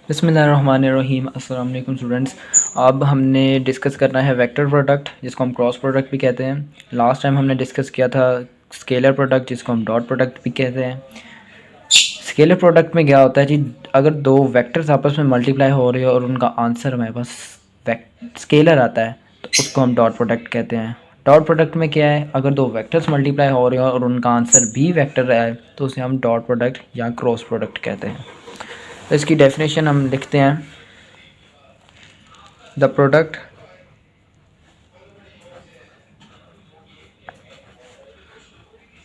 बिस्मिल्लाहिर्रहमानिर्रहीम। अस्सलाम वालेकुम स्टूडेंट्स। अब हमने डिस्कस करना है वेक्टर प्रोडक्ट, जिसको हम क्रॉस प्रोडक्ट भी कहते हैं। लास्ट टाइम हमने डिस्कस किया था स्केलर प्रोडक्ट, जिसको हम डॉट प्रोडक्ट भी कहते हैं। स्केलर प्रोडक्ट में क्या होता है जी, अगर दो वेक्टर्स आपस में मल्टीप्लाई हो रहे हो और उनका आंसर हमारे पास स्केलर आता है तो उसको हम डॉट प्रोडक्ट कहते हैं। डॉट प्रोडक्ट में क्या है, अगर दो वेक्टर्स मल्टीप्लाई हो रहे हो और उनका आंसर भी वेक्टर है तो उसे हम डॉट प्रोडक्ट या क्रॉस प्रोडक्ट कहते हैं। तो इसकी डेफिनेशन हम लिखते हैं, the product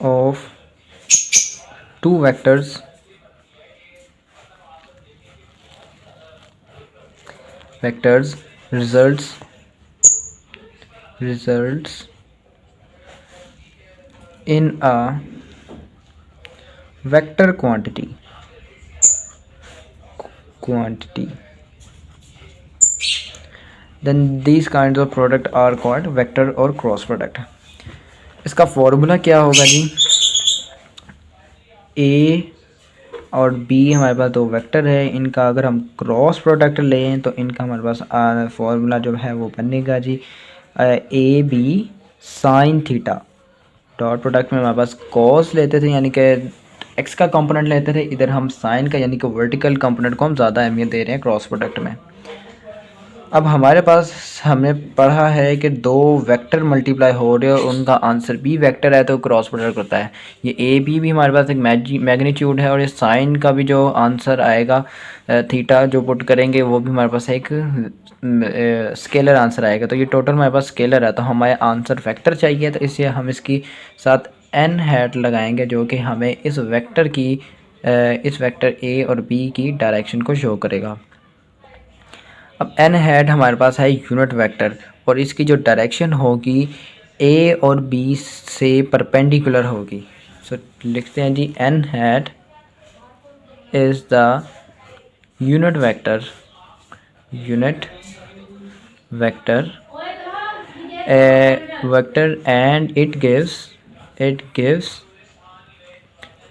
of two vectors results in a vector quantity then these kinds of product are called vector और क्रॉस प्रोडक्ट। इसका फॉर्मूला क्या होगा जी, ए और बी हमारे पास दो वेक्टर है, इनका अगर हम क्रॉस प्रोडक्ट लें तो इनका हमारे पास फॉर्मूला जो है वो बनेगा जी A B sine theta. Dot product में हमारे पास कॉस लेते थे, यानी कि एक्स का कंपोनेंट लेते थे, इधर हम साइन का यानी कि वर्टिकल कंपोनेंट को हम ज़्यादा अहमियत दे रहे हैं क्रॉस प्रोडक्ट में। अब हमारे पास हमने पढ़ा है कि दो वेक्टर मल्टीप्लाई हो रहे हैं और उनका आंसर भी वेक्टर है तो क्रॉस प्रोडक्ट होता है। ये ए बी भी हमारे पास एक मैग्नीट्यूड है और ये साइन का भी जो आंसर आएगा थीटा जो पुट करेंगे वो भी हमारे पास एक स्केलर आंसर आएगा। तो ये टोटल हमारे पास स्केलर है, तो हमारे आंसर वेक्टर चाहिए तो इसलिए हम इसकी साथ एन हैट लगाएंगे जो कि हमें इस वेक्टर ए और बी की डायरेक्शन को शो करेगा। अब एन हैट हमारे पास है यूनिट वेक्टर और इसकी जो डायरेक्शन होगी ए और बी से परपेंडिकुलर होगी। सो लिखते हैं जी, n hat is the unit vector and it gives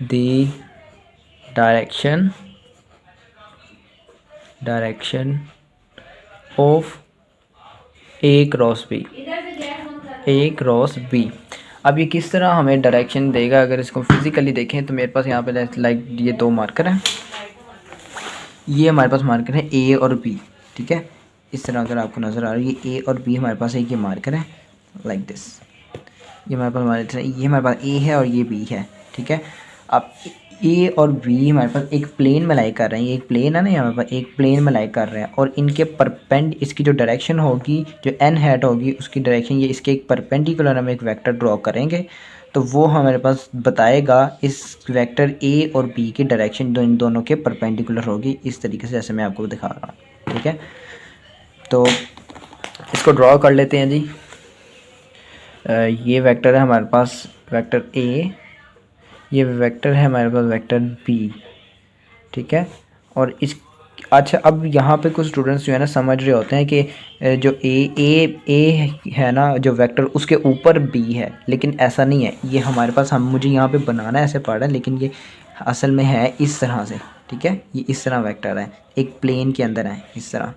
the direction of A cross B। अब ये किस तरह हमें डायरेक्शन देगा, अगर इसको फिज़िकली देखें तो मेरे पास यहाँ पे लाइक ये दो मार्कर हैं, ये हमारे पास मार्कर है ए और बी, ठीक है। इस तरह अगर आपको नज़र आ रही है ए और बी हमारे पास एक ये मार्कर है लाइक दिस, ये हमारे पास ये हमारे पास ए है और ये बी है, ठीक है। अब ए और बी हमारे पास एक प्लेन में लाई कर रहे हैं, ये एक प्लेन है ना, हमारे पास एक प्लेन में लाई कर रहे हैं और इनके इसकी जो डायरेक्शन होगी, जो एन हैट होगी उसकी डायरेक्शन, ये इसके एक परपेंडिकुलर हम एक वेक्टर ड्रॉ करेंगे तो वो हमारे पास बताएगा इस वेक्टर ए और बी की डायरेक्शन इन दोनों के परपेंडिकुलर होगी, इस तरीके से जैसे मैं आपको दिखा रहा हूँ, ठीक है। तो इसको ड्रॉ कर लेते हैं जी। ये वेक्टर है हमारे पास वेक्टर ए, ये वेक्टर है हमारे पास वेक्टर बी, ठीक है। और इस अच्छा, अब यहाँ पे कुछ स्टूडेंट्स जो है ना समझ रहे होते हैं कि जो ए है ना जो वेक्टर, उसके ऊपर बी है, लेकिन ऐसा नहीं है। ये हमारे पास मुझे यहाँ पे बनाना ऐसे पड़ रहा है, लेकिन ये असल में है इस तरह से, ठीक है। ये इस तरह वेक्टर है, एक प्लेन के अंदर है इस तरह,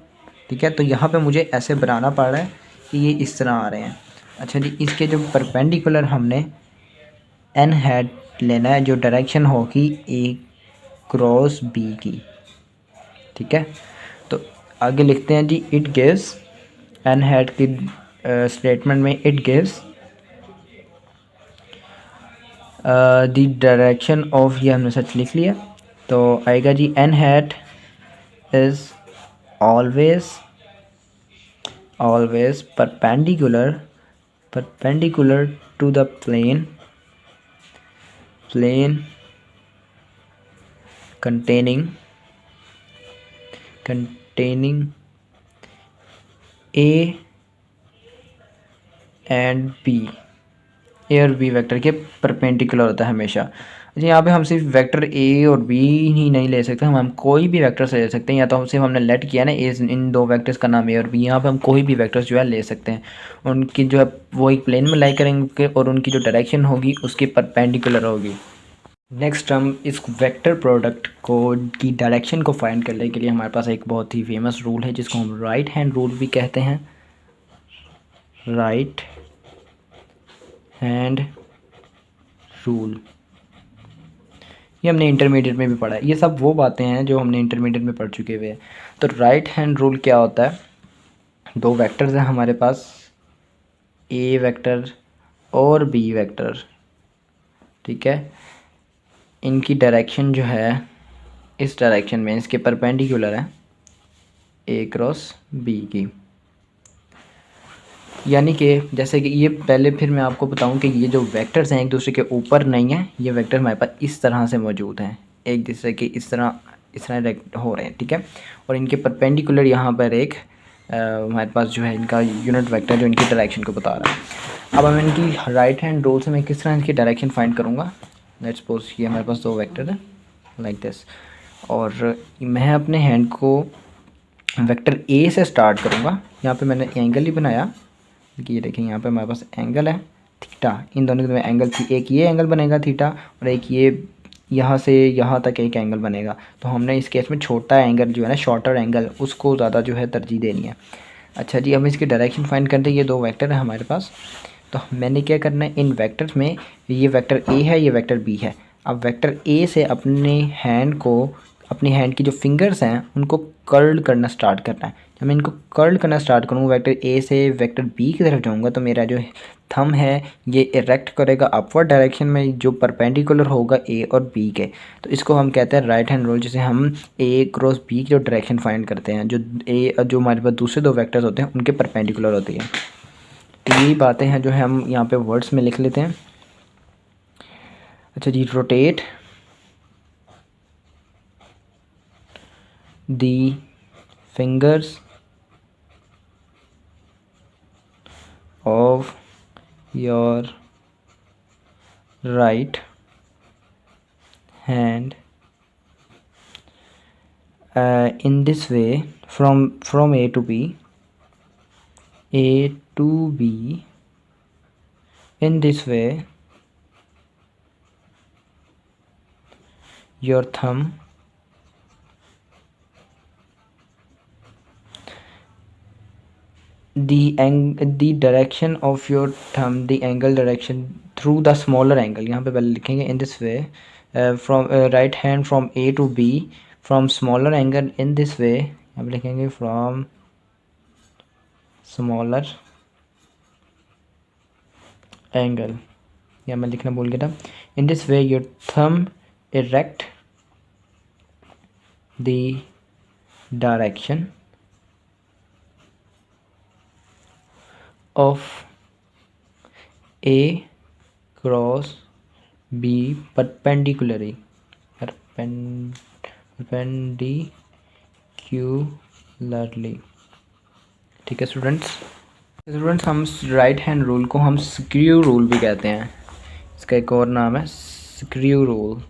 ठीक है। तो यहाँ पे मुझे ऐसे बनाना पड़ रहा है कि ये इस तरह आ रहे हैं। अच्छा जी, इसके जो परपेंडिकुलर हमने एन हैट लेना है, जो डायरेक्शन होगी ए क्रॉस बी की, ठीक है। तो आगे लिखते हैं जी, इट गिव्स एन हैट की स्टेटमेंट में it gives the direction of, ये हमने सच लिख लिया तो आएगा जी, n hat is always perpendicular to the plane containing A and B। A और बी वेक्टर के परपेंडिकुलर होता है हमेशा। अच्छा, यहाँ पे हम सिर्फ वेक्टर ए और बी ही नहीं ले सकते, हम कोई भी वेक्टर से ले सकते हैं। या तो हम सिर्फ हमने लेट किया ना इन दो वेक्टर्स का नाम ए और बी, यहाँ पे हम कोई भी वेक्टर्स जो है ले सकते हैं। उनकी जो है वो एक प्लेन में लाई करेंगे और उनकी जो डायरेक्शन होगी उसके परपेंडिकुलर होगी। नेक्स्ट हम इस वेक्टर प्रोडक्ट को की डायरेक्शन को फाइंड करने के लिए हमारे पास एक बहुत ही फेमस रूल है जिसको हम राइट हैंड रूल भी कहते हैं। राइट हैंड रूल, ये हमने इंटरमीडिएट में भी पढ़ा है। ये सब वो बातें हैं जो हमने इंटरमीडिएट में पढ़ चुके हुए हैं। तो राइट हैंड रूल क्या होता है, दो वेक्टर्स हैं हमारे पास, ए वेक्टर और बी वेक्टर, ठीक है। इनकी डायरेक्शन जो है इस डायरेक्शन में इसके परपेंडिकुलर है ए क्रॉस बी की, यानी कि जैसे कि ये पहले फिर मैं आपको बताऊं कि ये जो वेक्टर्स हैं एक दूसरे के ऊपर नहीं है, ये वेक्टर हमारे पास इस तरह से मौजूद हैं, एक दूसरे के इस तरह हो रहे हैं, ठीक है। और इनके परपेंडिकुलर यहाँ पर एक हमारे पास जो है इनका यूनिट वेक्टर जो इनकी डायरेक्शन को बता रहा है। अब हम इनकी राइट हैंड रूल से मैं किस तरह इनकी डायरेक्शन फाइंड करूँगा। लेट्स सपोज ये हमारे पास दो वेक्टर है लाइक दिस, और मैं अपने हैंड को वेक्टर ए से स्टार्ट करूँगा। यहाँ पे मैंने एंगल ही बनाया कि ये देखें, यहाँ पे हमारे पास एंगल है थीटा, इन दोनों के एंगल थी, एक ये एंगल बनेगा थीटा और एक ये यहाँ से यहाँ तक एक एंगल बनेगा। तो हमने इस केस में छोटा एंगल जो है ना, शॉर्टर एंगल, उसको ज़्यादा जो है तरजीह देनी है। अच्छा जी, हम इसकी डायरेक्शन फाइंड करते हैं। ये दो वेक्टर है हमारे पास, तो मैंने क्या करना है, इन वेक्टर्स में ये वेक्टर ए है, ये वेक्टर बी है। अब वेक्टर ए से अपनी हैंड की जो फिंगर्स हैं उनको कर्ल करना स्टार्ट करना है। जब मैं इनको कर्ल करना स्टार्ट करूँगा, वेक्टर ए से वेक्टर बी की तरफ जाऊँगा, तो मेरा जो थंब है ये इरेक्ट करेगा अपवर्ड डायरेक्शन में जो परपेंडिकुलर होगा ए और बी के। तो इसको हम कहते हैं राइट हैंड रूल, जिसे हम ए क्रॉस बी की जो डायरेक्शन फाइंड करते हैं, जो हमारे पास दूसरे दो वेक्टर्स होते हैं उनके परपेंडिकुलर होती है। तो यही बातें हैं जो है हम यहाँ पे वर्ड्स में लिख लेते हैं। अच्छा जी, rotate the fingers of your right hand in this way from A to B, in this way your thumb the direction of your thumb, the angle direction through the smaller angle, यहाँ पे पहले लिखेंगे in this way from right hand from A to B from smaller angle in this way, यहाँ पे लिखेंगे from smaller angle, यहाँ मैं लिखना भूल गया था। in this way your thumb erect the direction of A cross B perpendicularly, ठीक है स्टूडेंट्स, हम राइट हैंड रूल को हम स्क्रू रूल भी कहते हैं, इसका एक और नाम है स्क्रू रूल।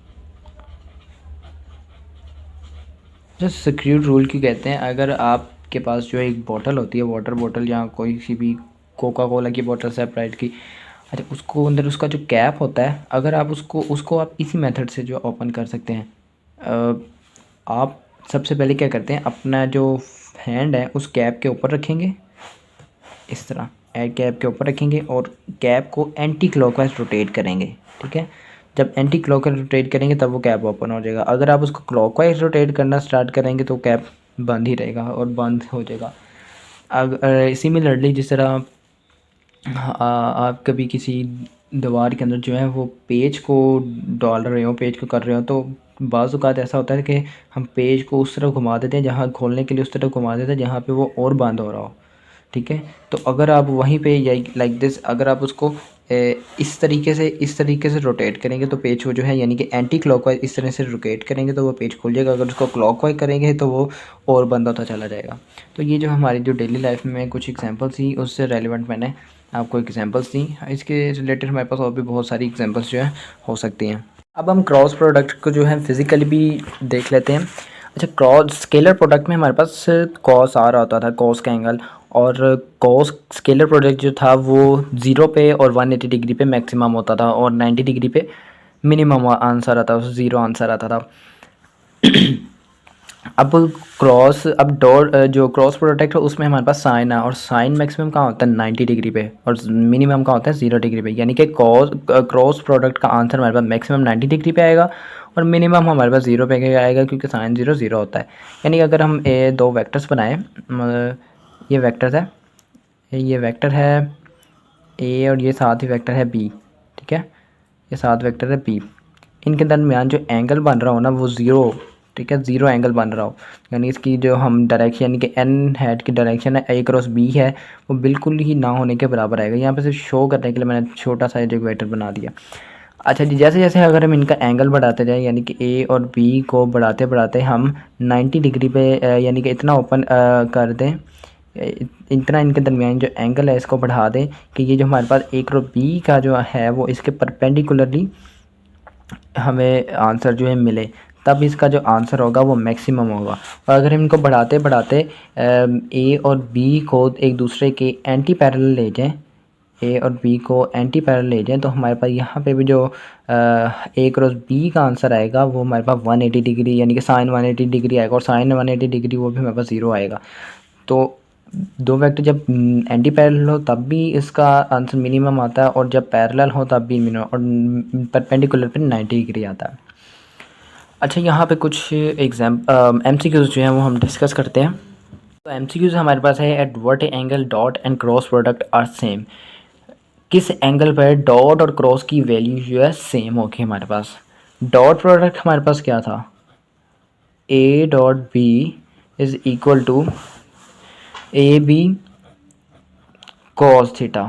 जो स्क्रू रूल क्यों कहते हैं, अगर आपके पास जो एक बोतल होती है, वाटर बोतल या कोई सी भी कोका कोला की बोतल सेपरेट की, अच्छा उसको अंदर उसका जो कैप होता है, अगर आप उसको आप इसी मेथड से जो ओपन कर सकते हैं। आप सबसे पहले क्या करते हैं, अपना जो हैंड है उस कैप के ऊपर रखेंगे, इस तरह कैप के ऊपर रखेंगे और कैप को एंटी क्लॉकवाइज रोटेट करेंगे, ठीक है। जब एंटी क्लॉकवाइज रोटेट करेंगे तब वो कैप ओपन हो जाएगा। अगर आप उसको क्लॉकवाइज रोटेट करना स्टार्ट करेंगे तो कैप बंद ही रहेगा और बंद हो जाएगा। अगर सिमिलरली जिस तरह आप कभी किसी दीवार के अंदर जो है वो पेज को डाल रहे हो, पेज को कर रहे हो, तो बाज़ औक़ात ऐसा होता है कि हम पेज को उस तरफ घुमा देते हैं, जहाँ खोलने के लिए उस तरफ घुमा देते हैं जहाँ पे वो और बंद हो रहा हो, ठीक है। तो अगर आप वहीं पे लाइक दिस, अगर आप उसको इस तरीके से रोटेट करेंगे तो पेज को जो है यानी कि एंटी क्लॉकवाइज इस तरह से रोटेट करेंगे तो वो पेज खुल जाएगा। अगर उसको क्लॉकवाइज करेंगे तो वो और बंद होता चला जाएगा। तो ये जो हमारी जो डेली लाइफ में कुछ एग्जांपल्स थी उससे रेलिवेंट मैंने आपको एग्जांपल्स दी। इसके रिलेटेड हमारे पास और भी बहुत सारी एग्जांपल्स जो है हो सकती हैं। अब हम क्रॉस प्रोडक्ट को जो है फिज़िकली भी देख लेते हैं। अच्छा, क्रॉस स्केलर प्रोडक्ट में हमारे पास कॉस आ रहा होता था, कॉस का एंगल, और कॉस स्केलर प्रोडक्ट जो था वो 0 पे और 180 डिग्री पे मैक्सिमम होता था और 90 डिग्री पे मिनिमम आंसर आता था, 0 आंसर आता था। अब अब डॉट जो क्रॉस प्रोडक्ट है उसमें हमारे पास साइन है, और साइन मैक्सिमम कहाँ होता है 90 डिग्री पे, और मिनिमम कहाँ होता है 0 डिग्री पे। यानी कि क्रॉस प्रोडक्ट का आंसर हमारे पास मैक्सिमम 90 डिग्री पे आएगा और मिनिमम हमारे पास 0 पे आएगा, क्योंकि साइन 0 0 होता है। यानी कि अगर हम दो वेक्टर्स बनाएं, ये वेक्टर्स है, ये वेक्टर है ए और ये साथ ही वेक्टर है बी, ठीक है, ये साथ वेक्टर है बी। इनके दरमियान जो एंगल बन रहा हो ना वो ज़ीरो, ठीक है, ज़ीरो एंगल बन रहा हो। यानी इसकी जो हम डायरेक्शन, यानी कि एन हेड की डायरेक्शन है ए क्रॉस बी है, वो बिल्कुल ही ना होने के बराबर आएगा। यहाँ पे सिर्फ शो करने के लिए मैंने छोटा सा एक वेक्टर बना दिया। अच्छा जी, जैसे जैसे अगर हम इनका एंगल बढ़ाते जाएं, यानी कि ए और बी को बढ़ाते बढ़ाते हम 90 डिग्री पे यानी कि इतना ओपन कर दें, इतना इनके दरमियान जो एंगल है इसको बढ़ा दें कि ये जो हमारे पास ए क्रॉस बी का जो है वो इसके परपेंडिकुलरली हमें आंसर जो है मिले, तब इसका जो आंसर होगा वो मैक्सिमम होगा। और अगर हम इनको बढ़ाते बढ़ाते ए और बी को एक दूसरे के एंटी पैरेलल ले जाएं, ए और बी को एंटी पैरेलल ले जाएं, तो हमारे पास यहाँ पे भी जो ए क्रॉस बी का आंसर आएगा वो हमारे पास 180 डिग्री, यानी कि साइन 180 डिग्री आएगा, और साइन 180 डिग्री वो भी हमारे पास 0 आएगा। तो दो वेक्टर जब एंटी पैरेलल हो तब भी इसका आंसर मिनिमम आता है, और जब पैरेलल हो तब भी मिनिमम, और परपेंडिकुलर पे 90 डिग्री आता है। अच्छा, यहाँ पे कुछ एमसीक्यूज जो हैं वो हम डिस्कस करते हैं। तो एमसीक्यूज हमारे पास है, at what angle dot and cross product are same. किस एंगल पर डॉट और क्रॉस की वैल्यू जो है सेम होगी हमारे पास। डॉट प्रोडक्ट हमारे पास क्या था, A dot B is equal to A B cos theta,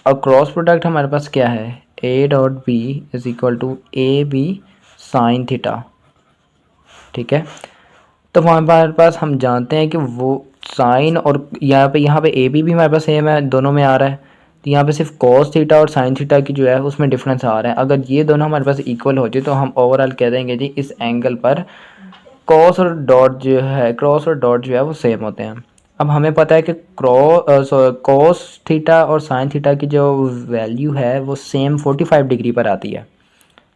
और क्रॉस प्रोडक्ट हमारे पास क्या है, A dot B is equal to A B sine theta, ठीक है। तो हमारे पास हम जानते हैं कि वो साइन, और यहाँ पे ए बी भी हमारे पास सेम है, दोनों में आ रहा है। तो यहाँ पे सिर्फ कॉस थीटा और साइन थीटा की जो है उसमें डिफरेंस आ रहा है। अगर ये दोनों हमारे पास इक्वल हो जाए तो हम ओवरऑल कह देंगे जी इस एंगल पर क्रॉस और डॉट जो है वो सेम होते हैं। अब हमें पता है कि कॉस थीटा और साइन थीटा की जो वैल्यू है वो सेम 45 डिग्री पर आती है।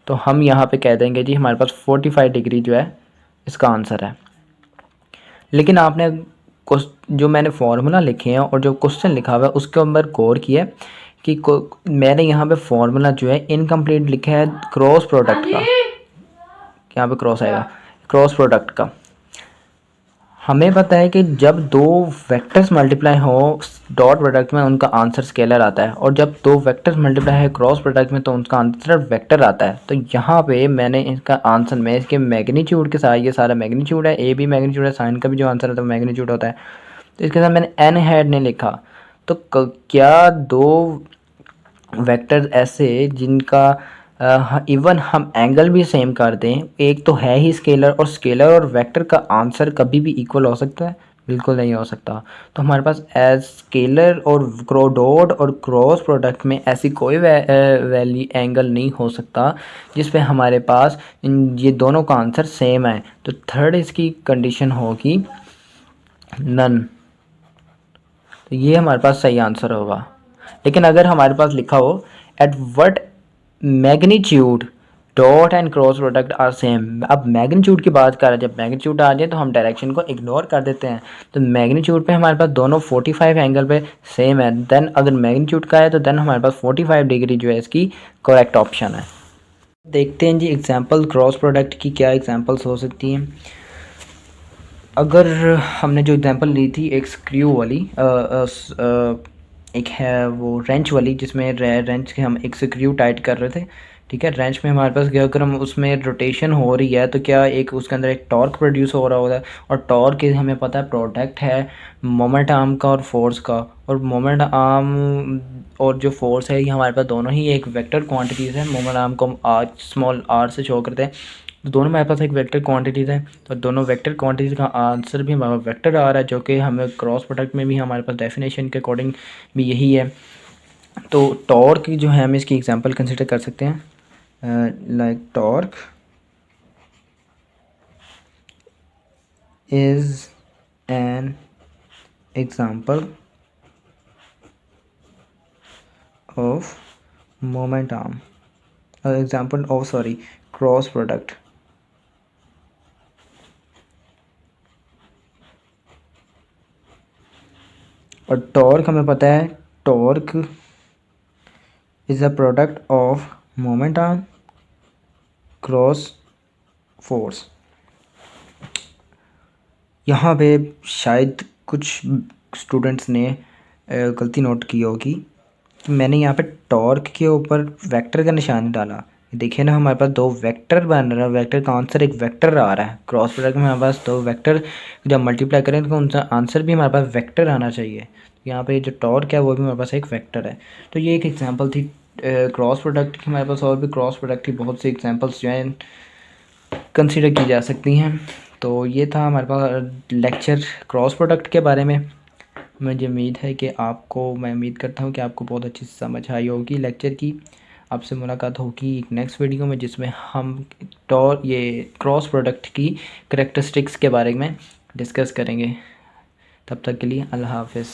तो हम यहाँ पे कह देंगे जी हमारे पास 45 डिग्री जो है इसका आंसर है। लेकिन आपने जो मैंने फार्मूला लिखे हैं और जो क्वेश्चन लिखा हुआ है उसके ऊपर गौर किया कि मैंने यहाँ पे फार्मूला जो है इनकम्प्लीट लिखा है क्रॉस प्रोडक्ट का, यहाँ पे क्रॉस आएगा क्रॉस प्रोडक्ट का। हमें पता है कि जब दो वेक्टर्स मल्टीप्लाई हो डॉट प्रोडक्ट में उनका आंसर स्केलर आता है, और जब दो वेक्टर्स मल्टीप्लाई है क्रॉस प्रोडक्ट में तो उनका आंसर वेक्टर आता है। तो यहाँ पे मैंने इसका आंसर में इसके मैग्नीट्यूड के साथ, ये सारा मैग्नीट्यूड है, ए भी मैग्नीट्यूड है, साइन का भी जो आंसर है तो मैग्नीट्यूड होता है, तो इसके साथ मैंने एन हेड नहीं लिखा। तो क्या दो वेक्टर ऐसे जिनका इवन हम एंगल भी सेम कर दें, एक तो है ही स्केलर, और स्केलर और वेक्टर का आंसर कभी भी इक्वल हो सकता है, बिल्कुल नहीं हो सकता। तो हमारे पास एज स्केलर और डॉट और क्रॉस प्रोडक्ट में ऐसी कोई वैल्यू एंगल नहीं हो सकता जिस पे हमारे पास ये दोनों का आंसर सेम है। तो थर्ड इसकी कंडीशन होगी नन। तो ये हमारे पास सही आंसर होगा। लेकिन अगर हमारे पास लिखा हो at what magnitude dot and cross product are same, अब मैग्नीट्यूड की बात कर रहे हैं, जब मैग्नीट्यूड आ जाए तो हम डायरेक्शन को इग्नोर कर देते हैं। तो मैग्नीट्यूड पे हमारे पास दोनों 45 एंगल पे सेम है, देन अगर मैग्नीट्यूड का है तो देन हमारे पास 45 डिग्री जो है इसकी करेक्ट ऑप्शन है। देखते हैं जी एग्जांपल क्रॉस प्रोडक्ट की क्या एग्जांपल्स हो सकती हैं। अगर हमने जो एग्जांपल ली थी एक स्क्रू वाली, एक है वो रेंच वाली, जिसमें रेंच के हम एक स्क्रू टाइट कर रहे थे, ठीक है। रेंच में हमारे पास क्या, अगर हम उसमें रोटेशन हो रही है तो क्या एक उसके अंदर एक टॉर्क प्रोड्यूस हो रहा होता है, और टॉर्क हमें पता है प्रोडक्ट है मोमेंट आर्म का और फोर्स का, और मोमेंट आर्म और जो फोर्स है ये हमारे पास दोनों ही एक वेक्टर क्वांटिटीज़ है। मोमेंट आर्म को हम आर स्मॉल आर से शो करते हैं, तो दोनों हमारे पास एक वेक्टर क्वांटिटीज़ है। तो दोनों वेक्टर क्वांटिटीज़ का आंसर भी हमारा वेक्टर आ रहा है, जो कि हमें क्रॉस प्रोडक्ट में भी हमारे पास डेफिनेशन के अकॉर्डिंग भी यही है। तो टॉर्क जो है हम इसकी एग्जांपल कंसिडर कर सकते हैं, like torque is an example of moment arm. Example of sorry cross product. और टॉर्क हमें पता है, torque is a product of moment arm cross force. यहाँ पे शायद कुछ स्टूडेंट्स ने गलती नोट की होगी कि मैंने यहाँ पे टॉर्क के ऊपर वेक्टर का निशान डाला। देखिए ना, हमारे पास दो वेक्टर बन रहा है, वेक्टर का आंसर एक वेक्टर आ रहा है। क्रॉस प्रोडक्ट में हमारे पास दो वेक्टर जब मल्टीप्लाई करें तो उनका आंसर भी हमारे पास वेक्टर आना चाहिए। यहाँ पे जो टॉर्क है वो भी हमारे पास एक वेक्टर है। तो ये एक एग्जांपल थी क्रॉस प्रोडक्ट की। हमारे पास और भी क्रॉस प्रोडक्ट की बहुत सी एग्जांपल्स जो हैं कंसीडर की जा सकती हैं। तो ये था हमारे पास लेक्चर क्रॉस प्रोडक्ट के बारे में। मुझे उम्मीद है कि मैं उम्मीद करता हूँ कि आपको बहुत अच्छी समझ आई होगी लेक्चर की। आपसे मुलाकात होगी एक नेक्स्ट वीडियो में जिसमें हम ये क्रॉस प्रोडक्ट की करैक्टरिस्टिक्स के बारे में डिस्कस करेंगे। तब तक के लिए अल्लाह हाफ़िज़।